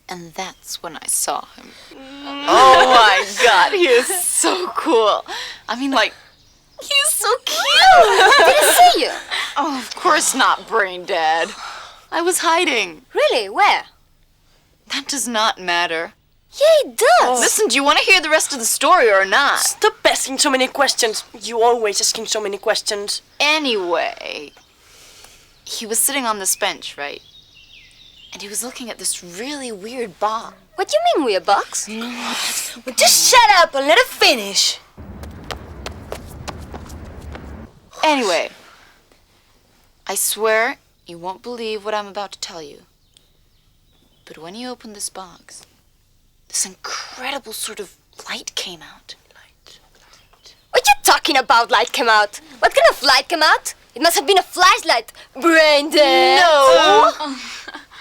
And that's when I saw him. Oh my God, he is so cool. I mean, like, he's so cute. Did he see you? Oh, of course not, Brain Dead. I was hiding. Really? Where? That does not matter. Yeah, it does. Listen, do you want to hear the rest of the story or not? Stop asking so many questions. You always asking so many questions. Anyway, he was sitting on this bench, right? And he was looking at this really weird box. What do you mean, weird box? Well, just shut up and let her finish. Anyway, I swear you won't believe what I'm about to tell you. But when you open this box, this incredible sort of light came out. What you talking about, light came out? What kind of light came out? It must have been a flashlight. Brain dead. No!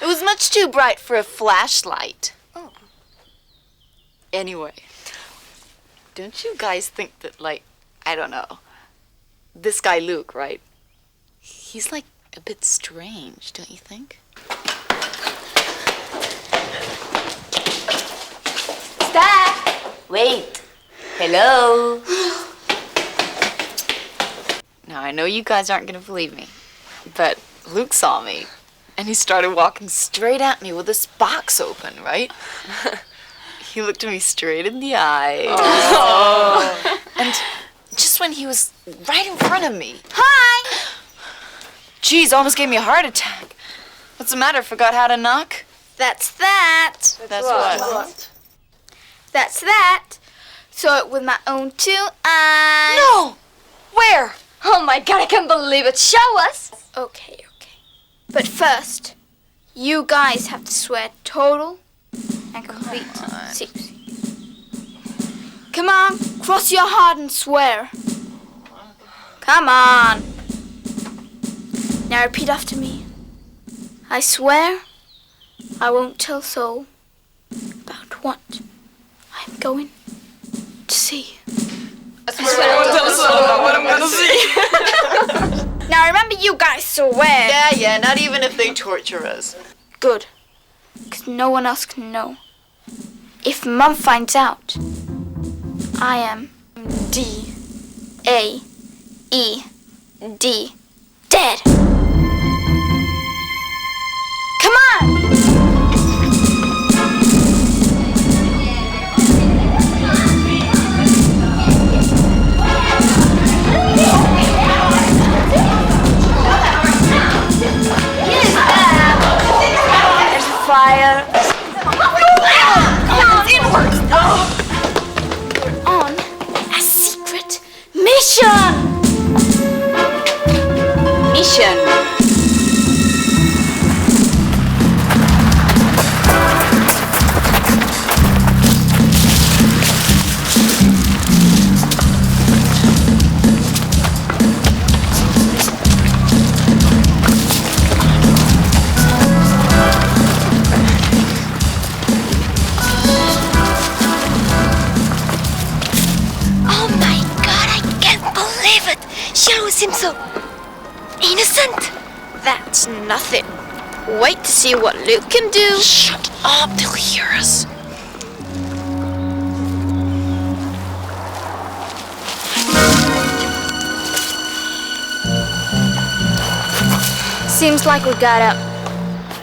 It was much too bright for a flashlight. Oh. Anyway, don't you guys think that, like, I don't know, this guy Luke, right? He's, like, a bit strange, don't you think? Stop! Wait. Hello. Now, I know you guys aren't going to believe me, but Luke saw me, and he started walking straight at me with this box open, right? He looked me straight in the eye. Oh. And just when he was right in front of me. Hi! Geez, almost gave me a heart attack. What's the matter, forgot how to knock? That's that. That's what? That's that. Saw it with my own 2 eyes. No! Where? Oh my God, I can't believe it. Show us. Okay. But first, you guys have to swear total and complete secrecy. Come on, cross your heart and swear. Come on. Now repeat after me. I swear I won't tell soul about what I'm going to see. I swear I won't tell soul about what I'm going to see. Now remember, you guys swear. Yeah, not even if they torture us. Good. Because no one else can know. If Mum finds out, I am D-A-E-D. Dead. Come on! Fire. On a secret mission! Oh my God, I can't believe it. She always seems so innocent. That's nothing. Wait to see what Luke can do. Shut up, they'll hear us. Seems like we got a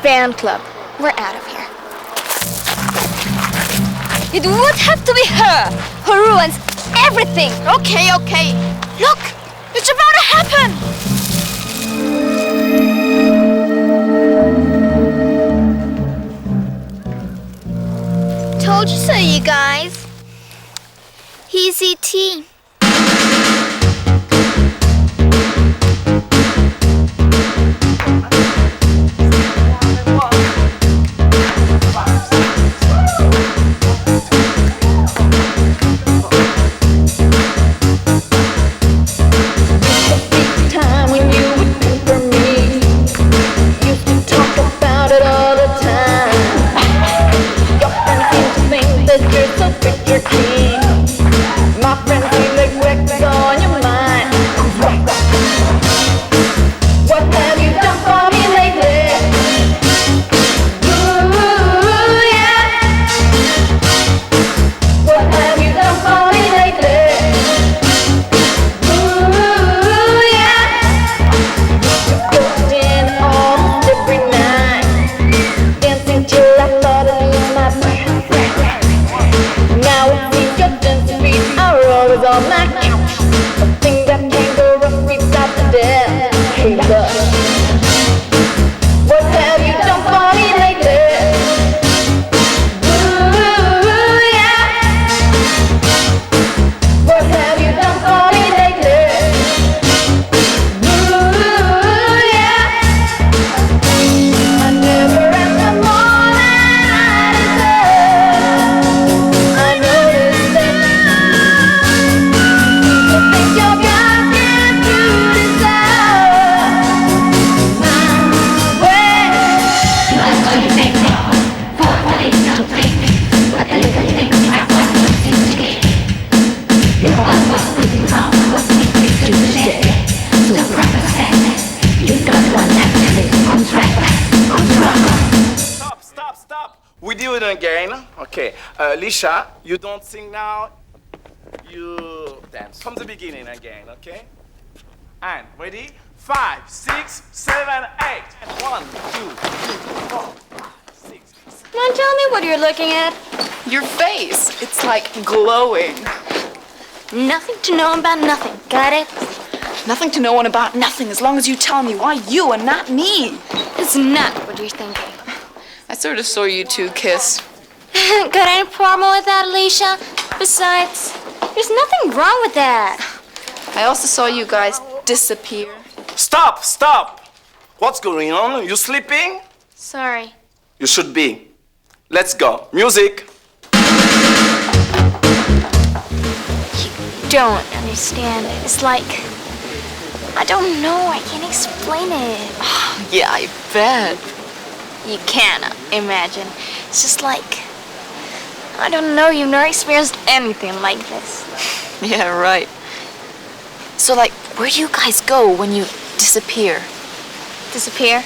fan club. We're out of here. It would have to be her who ruins everything. Okay. Look! It's about to happen! Told you so, you guys. He's E.T. My friends We do it again. Okay. Lisha, you don't sing now. You dance from the beginning again, okay? And ready? 5, 6, 7, 8. And 1, 2, 3, 4, 5, 6, 7. Come on, tell me what you're looking at. Your face. It's like glowing. Nothing to know about nothing. Got it? Nothing to know about nothing as long as you tell me why you and not me. It's not what you're thinking. I sort of saw you two kiss. Got any problem with that, Alicia? Besides, there's nothing wrong with that. I also saw you guys disappear. Stop! Stop! What's going on? You sleeping? Sorry. You should be. Let's go. Music! You don't understand. It's like, I don't know. I can't explain it. Yeah, I bet. You can't imagine. It's just like, I don't know. You've never experienced anything like this. Yeah, right. So, like, where do you guys go when you disappear? Disappear?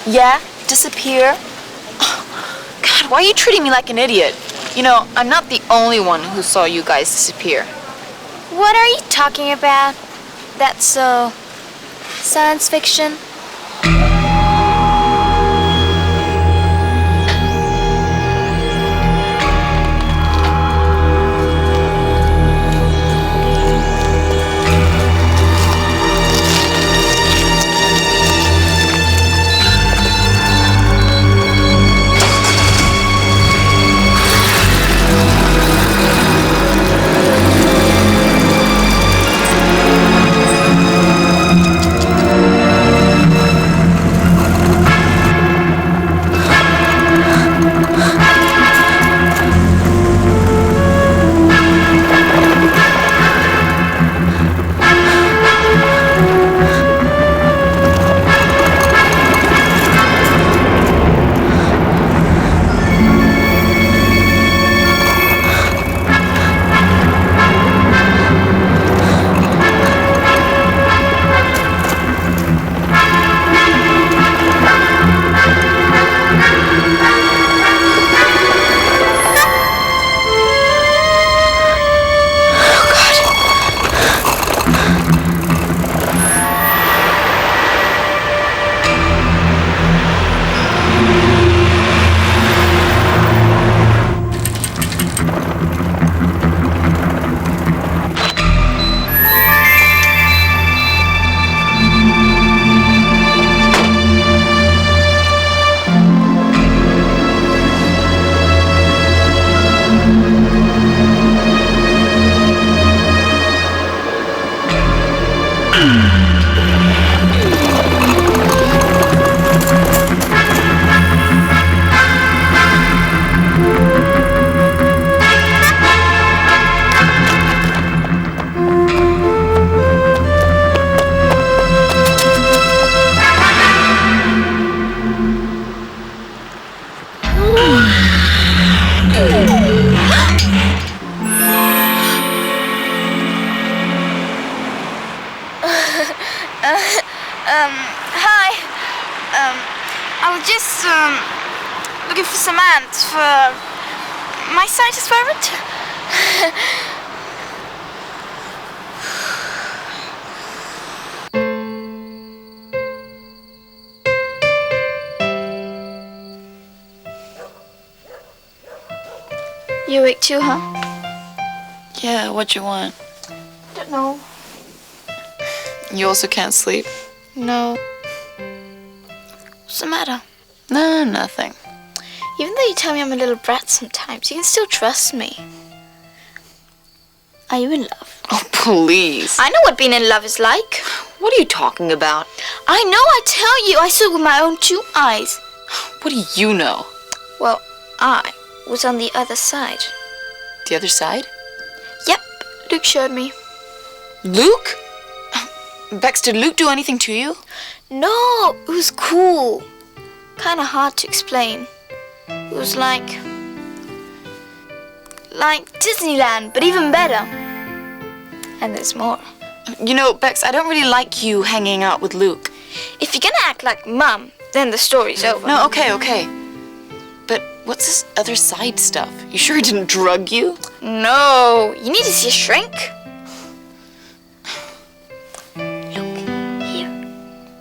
Yeah, disappear. God, why are you treating me like an idiot? You know, I'm not the only one who saw you guys disappear. What are you talking about? That's so science fiction. Hi. I was just looking for some ants for my science experiment. You awake too, huh? Yeah, what you want? Don't know. You also can't sleep? No. What's the matter? No, nothing. Even though you tell me I'm a little brat sometimes, you can still trust me. Are you in love? Oh, please. I know what being in love is like. What are you talking about? I know, I tell you. I saw it with my own 2 eyes. What do you know? Well, I was on the other side. The other side? Yep, Luke showed me. Luke? Bex, did Luke do anything to you? No, it was cool. Kind of hard to explain. It was like Disneyland, but even better. And there's more. You know, Bex, I don't really like you hanging out with Luke. If you're gonna act like Mum, then the story's over. No, okay. But What's this other side stuff? You sure he didn't drug you? No, you need to see a shrink. Here,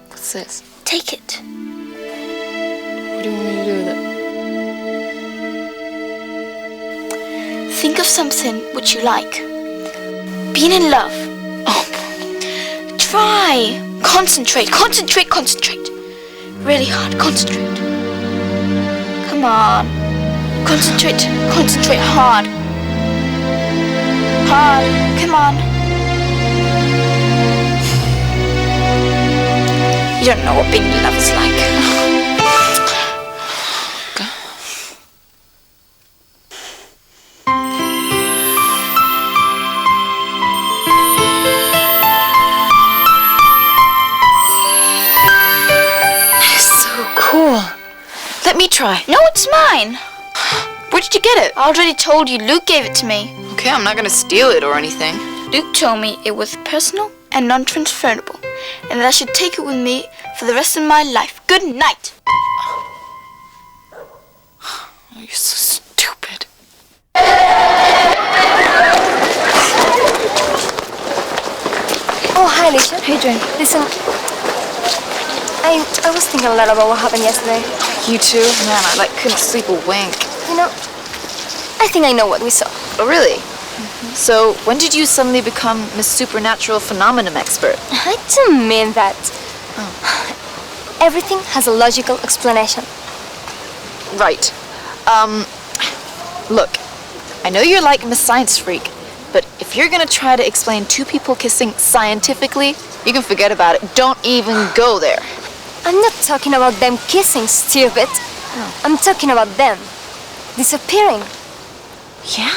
What's this? take it. What do you want me to do with it? Think of something which you like. Being in love. Oh, Try. Concentrate, concentrate, concentrate. Really hard, concentrate. Come on. Concentrate, concentrate hard. Hard, come on. You don't know what being in love is like. so cool. Let me try. No, it's mine. Where did you get it? I already told you, Luke gave it to me. Okay, I'm not gonna steal it or anything. Luke told me it was personal and non-transferable, and that I should take it with me for the rest of my life. Good night. Oh, you're so stupid. Oh, hi, Alicia. How you doing? Listen, I was thinking a lot about what happened yesterday. You too? Man, I couldn't sleep a wink. You know, I think I know what we saw. Oh, really? So, when did you suddenly become Miss Supernatural Phenomenon expert? I don't mean that. Everything has a logical explanation. Right. Look, I know you're like Miss Science Freak, but if you're gonna try to explain two people kissing scientifically, you can forget about it. Don't even go there. I'm not talking about them kissing, stupid. I'm talking about them disappearing. Yeah?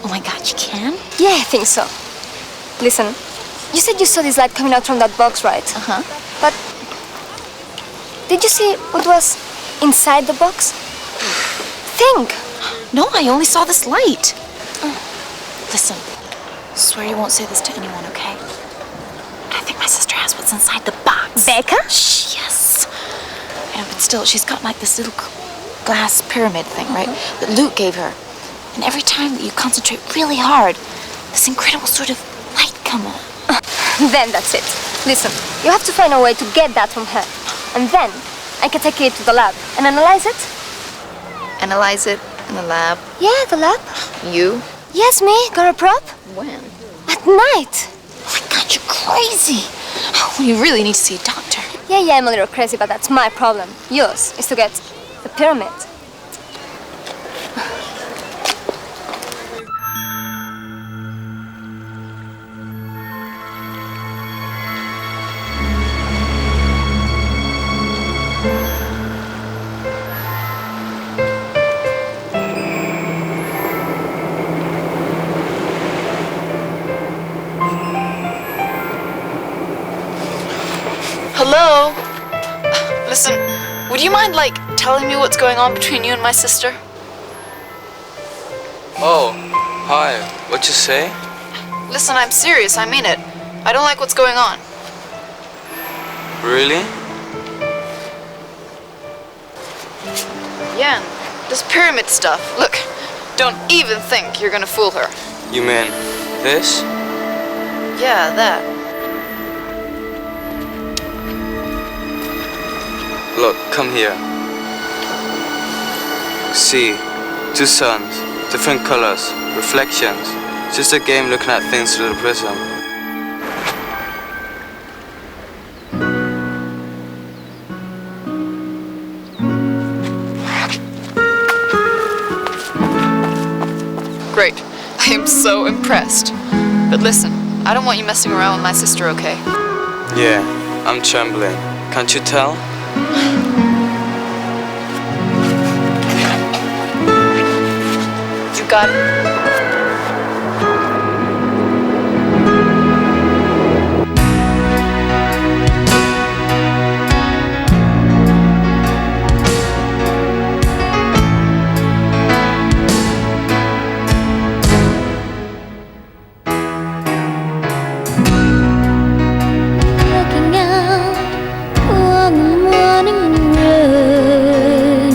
Oh my god, you can? Yeah, I think so. Listen, you said you saw this light coming out from that box, right? Uh-huh. But did you see what was inside the box? Think. No, I only saw this light. Listen, swear you won't say this to anyone, okay? I think my sister has what's inside the box. Becca? Shh, yes. I know, but still, she's got like this little glass pyramid thing, right? That Luke gave her. And every time that you concentrate really hard, this incredible sort of light come on. Then that's it. Listen, you have to find a way to get that from her. And then I can take it to the lab and analyze it. Analyze it in the lab. Yeah, the lab. You? Yes, me. Got a prop? When? At night. Oh my god, you're crazy. Oh, you really need to see a doctor. Yeah, I'm a little crazy, but that's my problem. Yours is to get the pyramid. Hello? Listen, would you mind, telling me what's going on between you and my sister? Oh, hi. What you say? Listen, I'm serious, I mean it. I don't like what's going on. Really? Yeah, this pyramid stuff. Look, don't even think you're gonna fool her. You mean this? Yeah, that. Look, come here. See, two suns, different colors, reflections. Just a game looking at things through the prism. Great. I am so impressed. But listen, I don't want you messing around with my sister, okay? Yeah, I'm trembling. Can't you tell? You got it. Looking out on the morning road,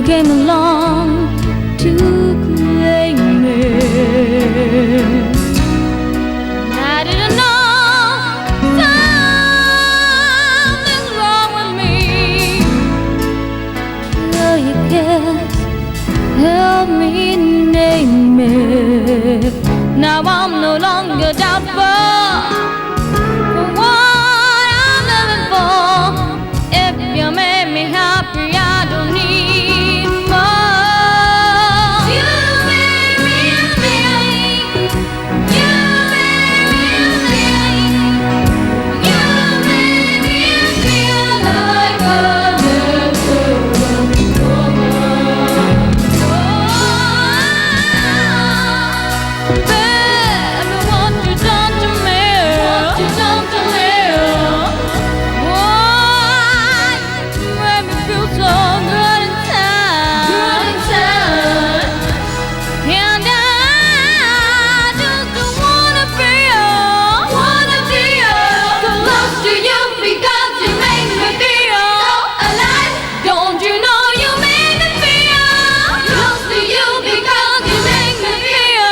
came along to claim it. I didn't know something's wrong with me till you guess, help me name it. Now I'm no longer doubtful for what I'm living for. If you made me happy, I don't need more. You made me a feeling. You made me a feeling. You made me feel like a little woman. Baby, what you done to me? What you done to me? Made me feel so good inside. Good inside. And I just wanna be close to you because you make me feel so alive. Don't you know you make me feel close to you because you make me feel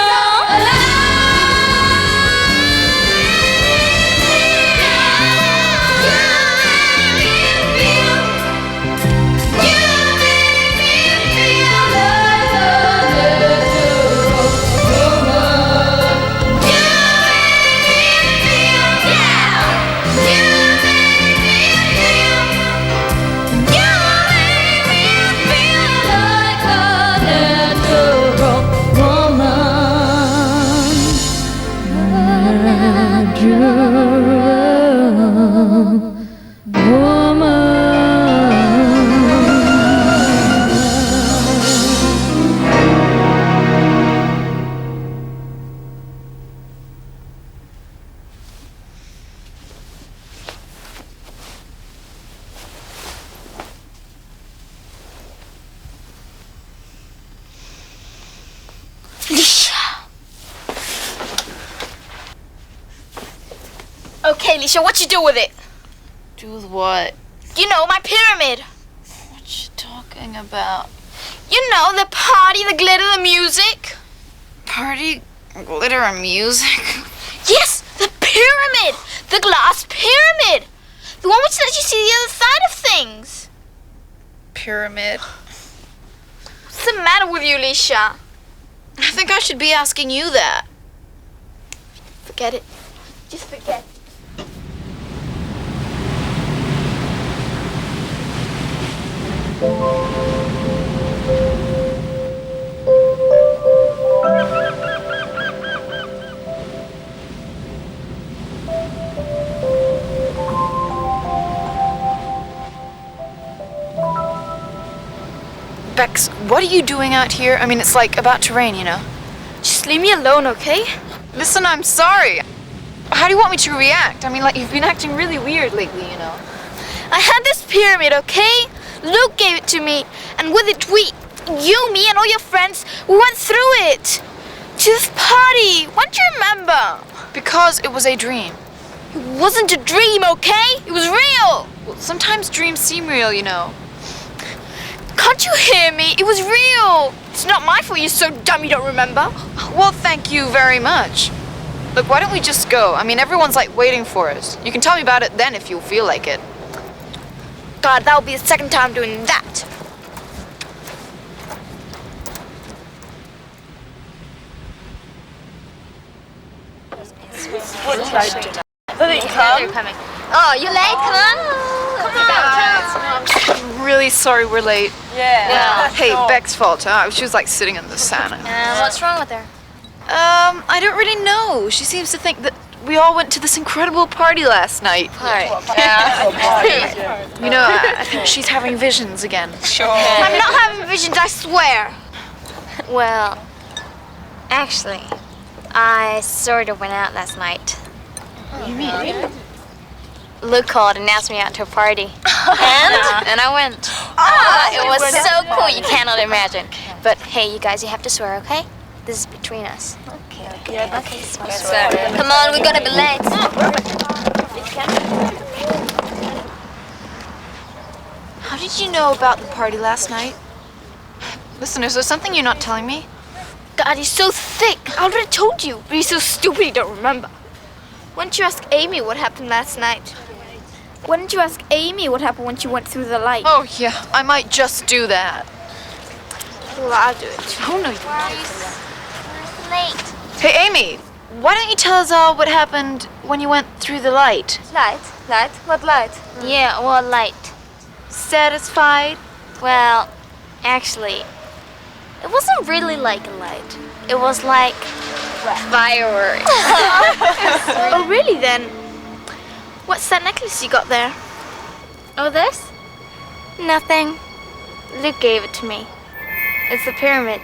Okay, Lisha, what you do with it? Do with what? You know, my pyramid. What you talking about? You know, the party, the glitter, the music. Party, glitter, and music? Yes, the pyramid! The glass pyramid! The one which lets you see the other side of things. Pyramid. What's the matter with you, Lisha? I think I should be asking you that. Forget it. Just forget it. Bex, what are you doing out here? I mean, it's like about to rain, you know. Just leave me alone, okay? Listen, I'm sorry. How do you want me to react? I mean, like, you've been acting really weird lately, you know. I had this pyramid, okay? Luke gave it to me, and with it you, me, and all your friends, we went through it. To this party. When do you remember? Because it was a dream. It wasn't a dream, okay? It was real. Well, sometimes dreams seem real, you know. Can't you hear me? It was real. It's not my fault you're so dumb you don't remember. Well, thank you very much. Look, why don't we just go? I mean, everyone's like waiting for us. You can tell me about it then if you feel like it. God, that will be the second time doing that. They're coming. Oh, you late? Come on. I'm really sorry we're late. Yeah. Hey, Beck's fault, huh? She was like sitting in the sauna. What's wrong with her? I don't really know. She seems to think that we all went to this incredible party last night. You know, I think she's having visions again. I'm not having visions, I swear. Well, actually, I sort of went out last night. What do you mean? Luke called and asked me out to a party. And I went. It was so cool, you cannot imagine. But hey, you guys, you have to swear, okay? This is between us. Okay, swear. Come on, we're gonna be late. How did you know about the party last night? Listen, is there something you're not telling me? God, he's so thick. I already told you, but he's so stupid he don't remember. Why didn't you ask Amy what happened last night? Why didn't you ask Amy what happened when she went through the light? Oh, yeah, I might just do that. Well, I'll do it. Oh, no, you Where's late? Hey, Amy, why don't you tell us all what happened when you went through the light? Light? Light? What light? Yeah, what light? Satisfied? Well, actually, it wasn't really like a light. It was like fireworks. Oh, really then? What's that necklace you got there? Oh, this? Nothing. Luke gave it to me. It's the pyramid.